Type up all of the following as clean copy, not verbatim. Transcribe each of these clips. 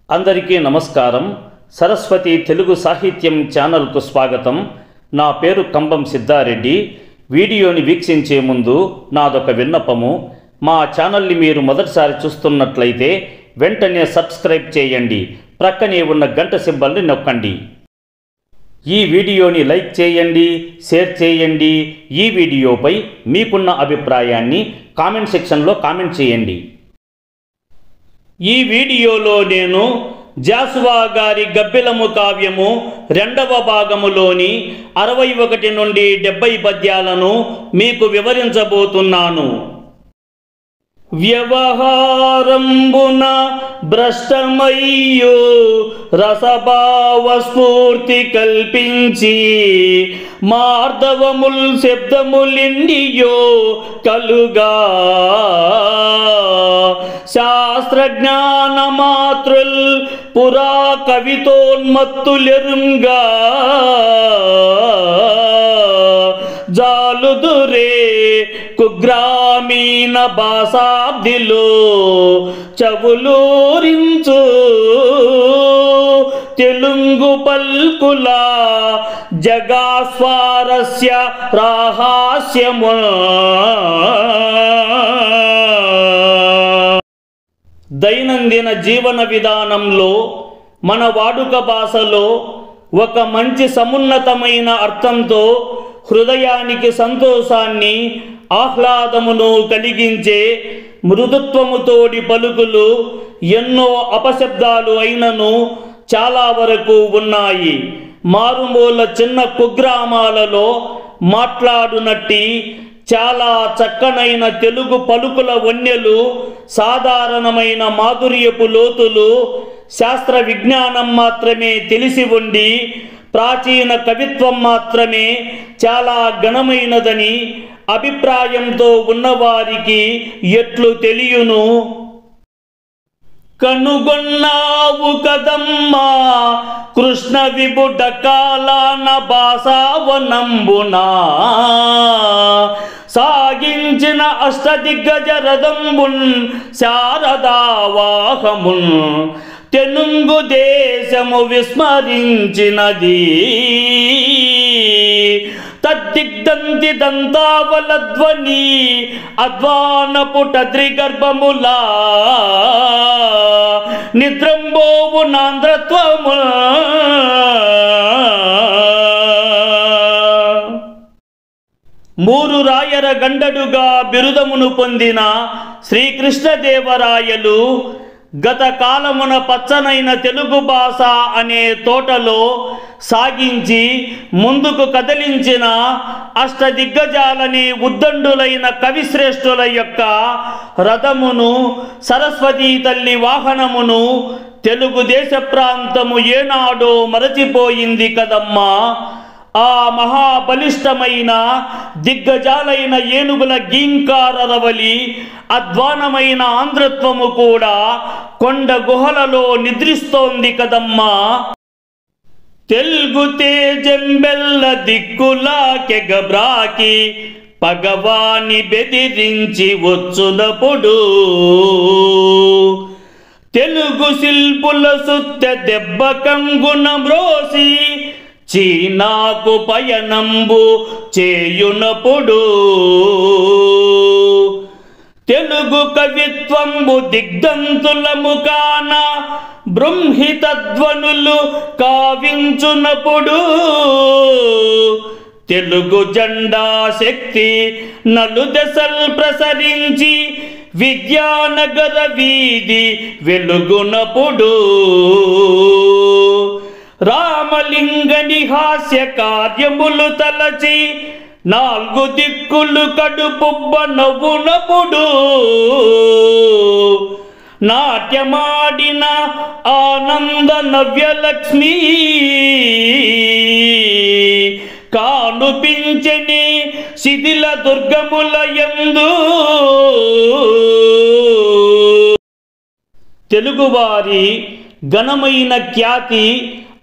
అందరికీ నమస్కారం. సరస్వతి తెలుగు సాహిత్యం ఛానల్కు స్వాగతం. నా పేరు కంబం సిద్ధారెడ్డి. వీడియోని వీక్షించే ముందు నాదొక విన్నపము. మా ఛానల్ని మీరు మొదటిసారి చూస్తున్నట్లయితే వెంటనే సబ్స్క్రైబ్ చేయండి. ప్రక్కనే ఉన్న గంట సింబల్ని నొక్కండి. ఈ వీడియోని లైక్ చేయండి, షేర్ చేయండి. ఈ వీడియోపై మీకున్న అభిప్రాయాన్ని కామెంట్ సెక్షన్లో కామెంట్ చేయండి. ఈ వీడియోలో నేను జాసువా గారి గబ్బిలము కావ్యము 2వ భాగములోని 61 నుండి 70 పద్యాలను మీకు వివరించబోతున్నాను. వ్యవహారంబున భ్రష్టమయ్యో రసభావ స్ఫూర్తి కల్పించి మార్దవముల్ శబ్దములిండియో కలుగా శాస్త్రజ్ఞాన మాతృల్ పురా కవితోన్మత్తులెరుంగా జాలుదురే కుగ్రామీణ భాషాబ్దిలో చవులూరించు తెలుగు పల్కుల జగాస్వారస్య రహస్యము. దైనందిన జీవన విధానంలో మన వాడుక భాషలో ఒక మంచి సమున్నతమైన అర్థంతో హృదయానికి సంతోషాన్ని, ఆహ్లాదమును కలిగించే మృదుత్వముతోడి పలుకులు ఎన్నో అపశబ్దాలు అయినను చాలా వరకు ఉన్నాయి. మారుమూల చిన్న కుగ్రామాలలో మాట్లాడునట్టి చాలా చక్కనైన తెలుగు పలుకుల వన్యలు, సాధారణమైన మాధుర్యపు లోతులు, శాస్త్ర విజ్ఞానం మాత్రమే తెలిసి ఉండి ప్రాచీన కవిత్వం మాత్రమే చాలా ఘనమైనదని అభిప్రాయంతో ఉన్నవారికి ఎట్లు తెలియను? కనుగొన్నావు కదమ్మా కృష్ణ విభుడ కాలాన భాషావనంబునా సాగించిన అష్టదిగ్గజ రథంబున్ శారదావాహమున్ తెనుంగు దేశము విస్మరించినది. తద్దిగ్ధంతి దంతావలధ్వని అధ్వానపుట త్రిగర్భములా నిద్రంబోవు నాంధ్రత్వము. మూరు రాయర గండడుగా బిరుదమును పొందిన శ్రీకృష్ణదేవరాయలు గత కాలమున పచ్చనైన తెలుగు భాష అనే తోటలో సాగించి ముందుకు కదిలించిన అష్టదిగ్గజాలని ఉద్దండులైన కవిశ్రేష్ఠుల యొక్క రథమును, సరస్వతీ తల్లి వాహనమును తెలుగుదేశ ప్రాంతము ఏనాడో మరచిపోయింది కదమ్మా. ఆ మహాబలిష్టమైన దిగ్గజాలైన ఏనుగుల గీంకారరవలి అధ్వానమైన ఆంధ్రత్వము కూడా కొండ గుహలలో నిద్రిస్తోంది కదమ్మా. తెలుగు తేజంబెల్ల దిక్కులా కెగబ్రాకి పగవాని బెదిరించి వచ్చునప్పుడు తెలుగు శిల్పుల సుత్తె దెబ్బ కంగున మ్రోసి చీనాకు పయనంబు చేయునప్పుడు తెలుగు కవిత్వంబు దిగ్ధంతుల ముఖాన బృంహితధ్వనులు కావించునప్పుడు తెలుగు జెండా శక్తి నలుదెసల్ ప్రసరించి విద్యానగర వీధి వెలుగునప్పుడు రామలింగని హాస్య కార్యములు తలచి 4 దిక్కులు కడుపుబ్బ నవ్వునప్పుడు నాట్యమాడిన ఆనంద నవ్యలక్ష్మి కానుపించని శిథిల దుర్గముల యందు తెలుగువారి ఘనమైన ఖ్యాతి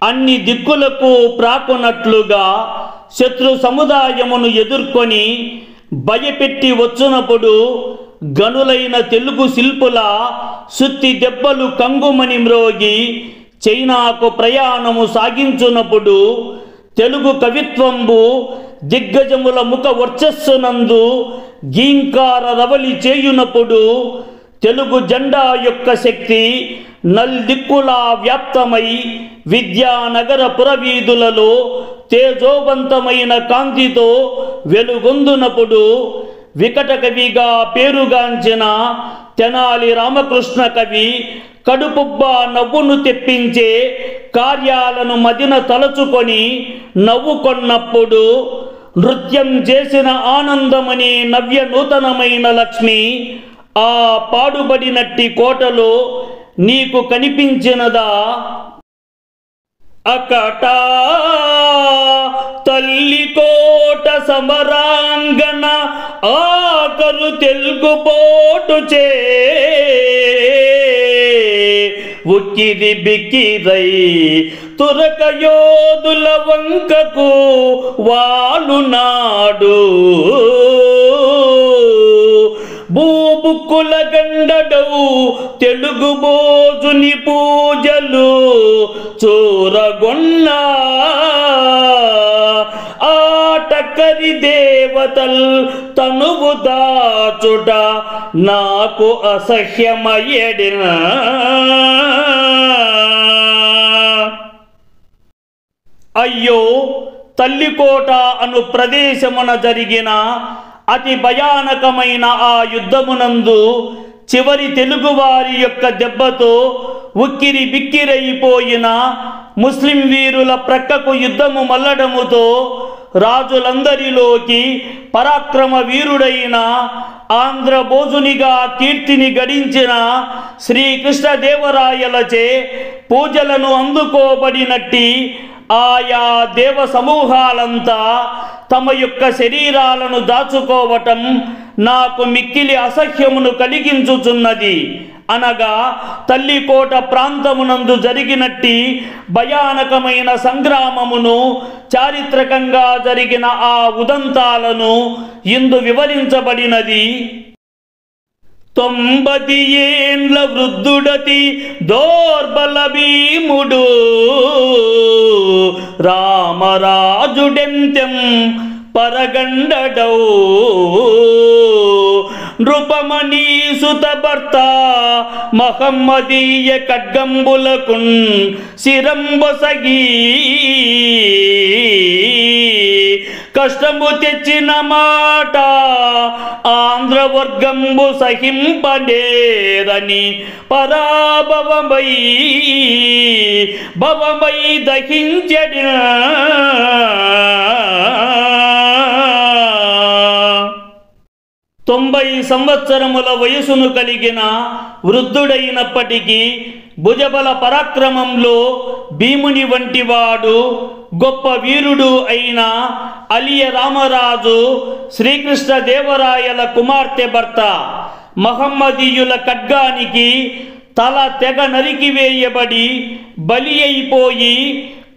అన్ని దిక్కులకు ప్రాకునట్లుగా శత్రు సముదాయమును ఎదుర్కొని భయపెట్టి వచ్చునప్పుడు గనులైన తెలుగు శిల్పుల సుత్తి దెబ్బలు కంగుమని మ్రోగి చైనాకు ప్రయాణము సాగించునప్పుడు తెలుగు కవిత్వంబు దిగ్గజముల ముఖ వర్చస్సునందు గీంకార రవలి చేయునప్పుడు తెలుగు జెండా యొక్క శక్తి నల్దిక్కులా వ్యాప్తమై విద్యానగర పురవీధులలో తేజోవంతమైన కాంతితో వెలుగొందునప్పుడు వికట కవిగా పేరుగాంచిన తెనాలి రామకృష్ణ కవి కడుపుబ్బ నవ్వును తెప్పించే కార్యాలను మదిన తలచుకొని నవ్వుకొన్నప్పుడు నృత్యం చేసిన ఆనందమని నవ్య నూతనమైన లక్ష్మి ఆ పాడుబడినట్టి కోటలో నీకు కనిపించినదా? అకట తల్లి కోట సమరాంగన ఆకరు తెలుగు పోటు చే ఉక్కిరి బిక్కిరై తురక యోధుల వంకకు వాలు నాడు భూబుక్కుల గండడవు తెలుగు బోజుని పూజలు చూరగొన్న ఆటకరి దేవతల్ తనువు దాచుట నాకు అసహ్యమయ్యడిన. అయ్యో, తల్లికోట అను ప్రదేశమున జరిగిన అతి భయానకమైన ఆ యుద్ధమునందు చివరి తెలుగువారి యొక్క దెబ్బతో ఉక్కిరి బిక్కిరైపోయిన ముస్లిం వీరుల ప్రక్కకు యుద్ధము మల్లడముతో రాజులందరిలోకి పరాక్రమ వీరుడైన ఆంధ్రభోజునిగా కీర్తిని గడించిన శ్రీకృష్ణదేవరాయలచే పూజలను అందుకోబడినట్టి ఆయా దేవ సమూహాలంతా తమ యొక్క శరీరాలను దాచుకోవటం నాకు మిక్కిలి అసహ్యమును కలిగించుచున్నది. అనగా తల్లికోట ప్రాంతమునందు జరిగినట్టి భయానకమైన సంగ్రామమును, చారిత్రకంగా జరిగిన ఆ ఉదంతాలను ఇందు వివరించబడినది. 90 ఏండ్ల వృద్ధుడతి దోర్బల భీముడు రామరాజుడెంతెం పరగండడౌ నృపమణి సుత భర్త మహమ్మదీయ ఖడ్గంబులకున్ శిరంబొసగి కష్టము తెచ్చిన మాట ఆంధ్రవర్గంబు సహింపడేరని పరాభవమై భవమై దహించెడి. 90 సంవత్సరముల వయసును కలిగిన వృద్ధుడైనప్పటికీ భుజబల పరాక్రమంలో భీముని వంటివాడు గొప్ప వీరుడు అయిన అలియ రామరాజు శ్రీకృష్ణదేవరాయల కుమార్తె భర్త మహమ్మదీయుల ఖడ్గానికి తల తెగ నరికివేయబడి బలి అయిపోయి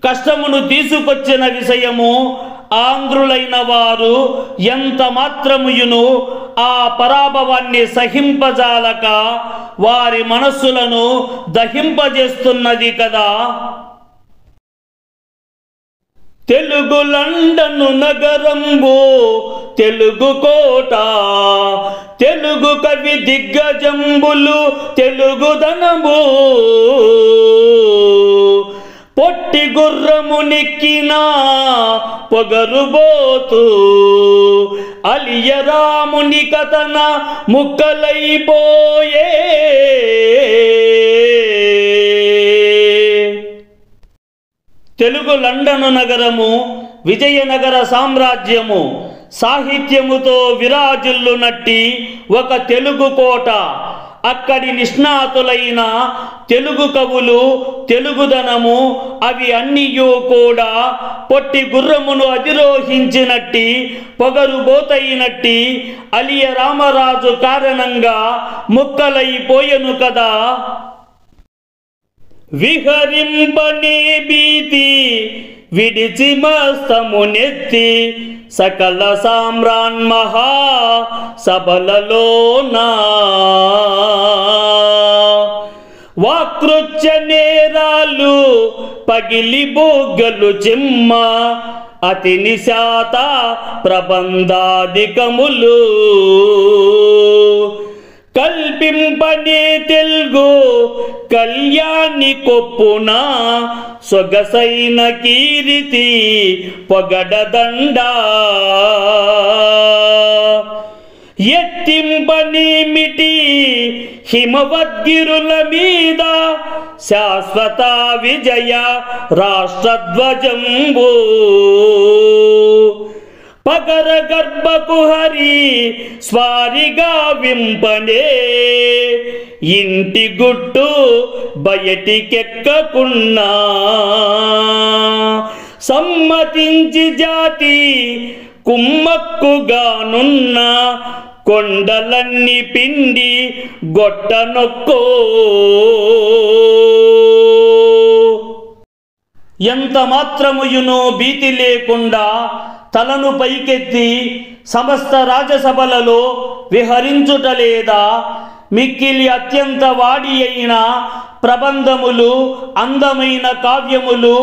కష్టమును తీసుకొచ్చిన విషయము ఆంధ్రులైన వారు ఎంత మాత్రముయును ఆ పరాభవాన్ని సహింపజాలక వారి మనస్సులను దహింపజేస్తున్నది కదా. తెలుగు లండను నగరంబు తెలుగు కోట, తెలుగు కవి దిగ్గజంబులు తెలుగుదనము, పొట్టి గుర్రము నెక్కిన పొగరుబోతు అలియ రాముని కథన ముక్కలైపోయే. తెలుగు లండను నగరము విజయనగర సామ్రాజ్యము సాహిత్యముతో విరాజిల్లునట్టి ఒక తెలుగు కోట. అక్కడి నిష్ణాతులైన తెలుగు కవులు తెలుగుదనము అవి అన్నీయూ కూడా పొట్టి గుర్రమును అధిరోహించినట్టి పొగరుబోతైనట్టి అలియ రామరాజు కారణంగా ముక్కలైపోయెను కదా. విహరింపనే భీతి విడిచి మస్తమునెత్తి సకల సామ్రాన్ మహా సభలలోనా వాకృత్య నేరాలు పగిలి బొగ్గలు చిమ్మ అతి నిశాత ప్రబంధాధికములు కల్పింపనే తెలుగు కళ్యాణి కొప్పున సొగసైన కీరితి పొగడదండా ఎత్తింపనేమిటి హిమవద్గిరుల మీద శాశ్వత విజయ రాష్ట్రధ్వజంబు పగర గర్భకు హరి స్వారిగా వింపనే ఇంటి గుట్టు బయటికెక్కకున్నా సమ్మతించి జాతి కుమ్మక్కుగానున్న కొండలన్నీ పిండి గొట్టనొక్కో ఎంత మాత్రముయునో భీతి లేకుండా తలను పైకెత్తి సమస్త రాజసభలలో విహరించుటలేదా మిక్కిలి అత్యంత వాడి అయిన ప్రబంధములు అందమైన కావ్యములు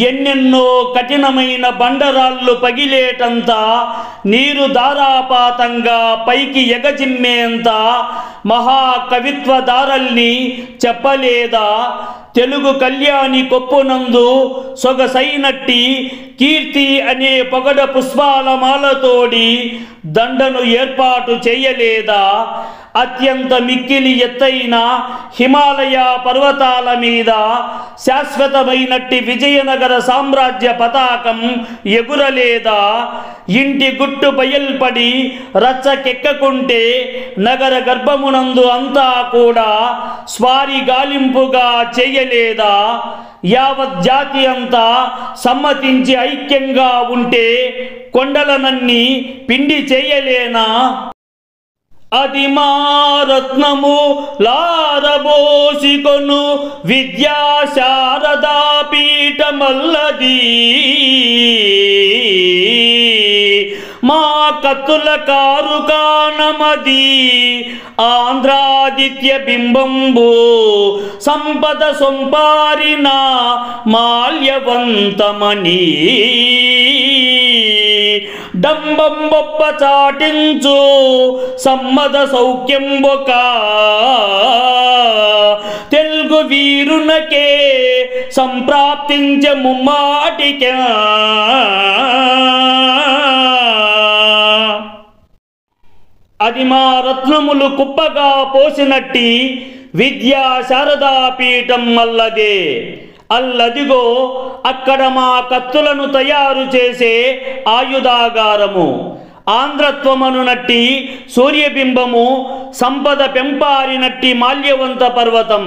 ఎన్నెన్నో కఠినమైన బండరాళ్ళు పగిలేటంత నీరు ధారాపాతంగా పైకి ఎగజిమ్మేంత మహాకవిత్వ దారల్ని చెప్పలేదా తెలుగు కళ్యాణి కొప్పునందు సొగసైనట్టి కీర్తి అనే పొగడ పుష్పాల మాలతోడి దండను ఏర్పాటు చేయలేదా అత్యంత మిక్కిలి ఎత్తైన హిమాలయ పర్వతాల మీద శాశ్వతమైనట్టి విజయనగర సామ్రాజ్య పతాకం ఎగురలేదా ఇంటి గుట్టు బయల్పడి రచ్చకెక్కకుంటే నగర గర్భమునందు అంతా కూడా స్వారి గాలింపుగా చేయలేదా యావత్ జాతి అంతా సమ్మతించి ఐక్యంగా ఉంటే కొండలనన్నీ పిండి చేయలేనా అది మా రత్నము లారబోసికొను విద్యా శారదా పీఠమల్లది మా కత్తుల కారు కానమది ఆంధ్రాదిత్య బింబంబు సంపద సొంపారిన మాల్యవంతమని డంబం బొప్ప చాటించు సమ్మద సౌఖ్యంబొక తెలుగు వీరునకే సంప్రాప్తించ ముమ్మాటిక అది మా రత్నములు కుప్పగా పోసినట్టి విద్యా శారదా పీఠం అల్లదే అల్లదిగో అక్కడ మా కత్తులను తయారు చేసే ఆయుధాగారము ఆంధ్రత్వమనునట్టి సూర్యబింబము సంపద పెంపారినట్టి మాల్యవంత పర్వతం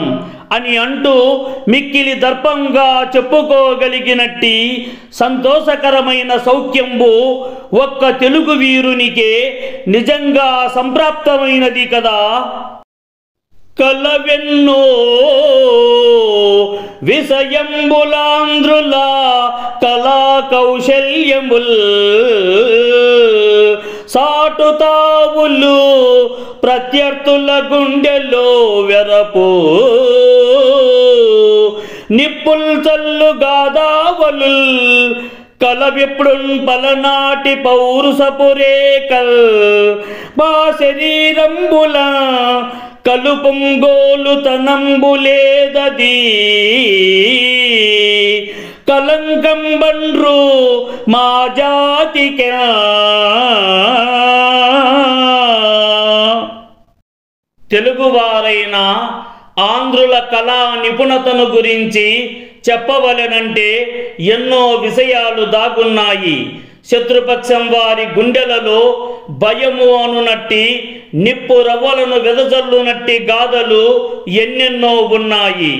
అని అంటూ మిక్కిలి దర్పంగా చెప్పుకోగలిగినట్టి సంతోషకరమైన సౌఖ్యంబు ఒక్క తెలుగు వీరునికే నిజంగా సంప్రాప్తమైనది కదా కలవెన్నో విషయంబులాంధ్రుల కళా కౌశల్యముల్ సాటుతావులు ప్రత్యర్థుల గుండెలో వెరపు నిప్పుల్ చల్లు గాదావలు కలవిప్పుడున్ పలనాటి పౌరుషపు రేకల్ మా శరీరంబుల కలుపుంగోలు తనంబులేదది కలంకం బండ్రు మా జాతికే తెలుగువారైన ఆంధ్రుల కళా నిపుణతను గురించి చెప్పవలెనంటే ఎన్నో విషయాలు దాగున్నాయి. శత్రుపక్షం వారి గుండెలలో భయము అనునట్టి నిప్పు రవ్వలను వెదజల్లునట్టి గాథలు ఎన్నెన్నో ఉన్నాయి.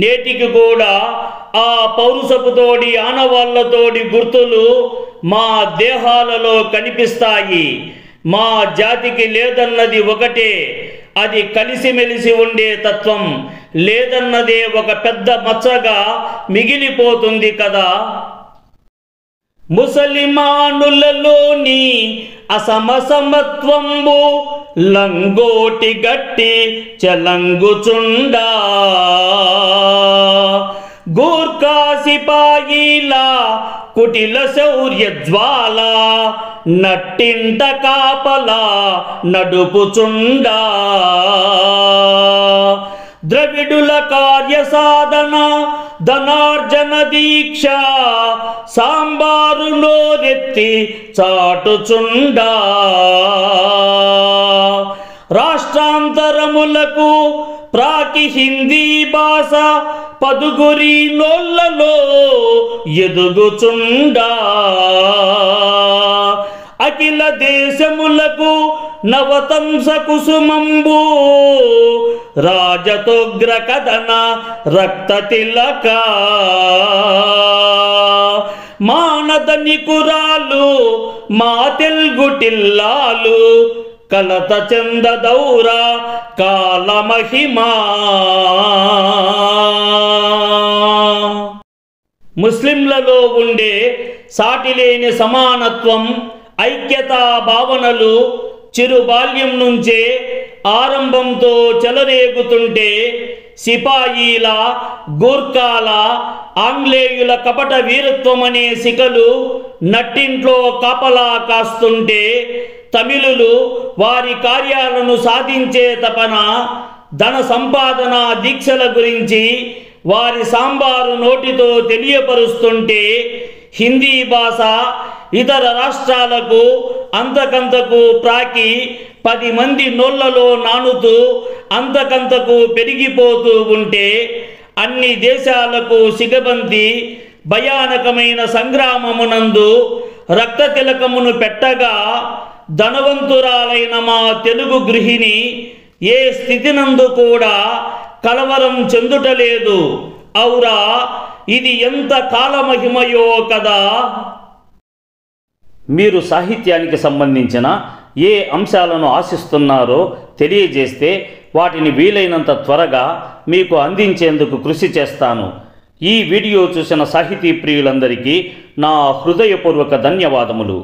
నేటికి కూడా ఆ పౌరుషపుతోడి ఆనవాళ్లతోడి గుర్తులు మా దేహాలలో కనిపిస్తాయి. మా జాతికి లేదన్నది ఒకటే, అది కలిసిమెలిసి ఉండే తత్వం. లేదన్నదే ఒక పెద్ద మచ్చగా మిగిలిపోతుంది కదా. ముసలిమానులలోని అసమసమత్వంబు లంగోటి గట్టి చలంగుచుండా గూర్ఖా సిపాయిల కుటిల శౌర్య జ్వాల నట్టింట కాపలా నడుపుచుండా ద్రవిడుల కార్య సాధన ధనార్జన దీక్ష సాంబారు నోరెత్తి చాటుచుండా రాష్ట్రాంతరములకు ప్రాకి హిందీ భాష పదుగురి నోళ్ళలో ఎదుగుచుండా అఖిల దేశములకు నవతంస కుసుమంబు రాజతోగ్ర కథన రక్త తిలక మానదని కురాలు మా తెలుగు టిల్లాలు కలత చందదౌర కాలమహిమా ముస్లింలలో ఉండే సాటిలేని సమానత్వం ఐక్యతా భావనలు చిరు బాల్యం నుంచే ఆరంభంతో చెలరేగుతుంటే సిపాయిల గూర్ఖాల ఆంగ్లేయుల కపట వీరత్వం అనే శిఖలు నట్టింట్లో కాపలా కాస్తుంటే తమిళులు వారి కార్యాలను సాధించే తపన ధన సంపాదన దీక్షల గురించి వారి సాంబారు నోటితో తెలియపరుస్తుంటే హిందీ భాష ఇతర రాష్ట్రాలకు అంతకంతకు ప్రాకి 10 మంది నోళ్లలో నానుతూ అంతకంతకు పెరిగిపోతూ ఉంటే అన్ని దేశాలకు సిగబంది భయానకమైన సంగ్రామమునందు రక్త తిలకమును పెట్టగా ధనవంతురాలైన మా తెలుగు గృహిణి ఏ స్థితినందు కూడా కలవరం చెందుటలేదు. ఔరా, ఇది ఎంత కాలమహిమయో కదా. మీరు సాహిత్యానికి సంబంధించిన ఏ అంశాలను ఆశిస్తున్నారో తెలియజేస్తే వాటిని వీలైనంత త్వరగా మీకు అందించేందుకు కృషి చేస్తాను. ఈ వీడియో చూసిన సాహితీ ప్రియులందరికీ నా హృదయపూర్వక ధన్యవాదములు.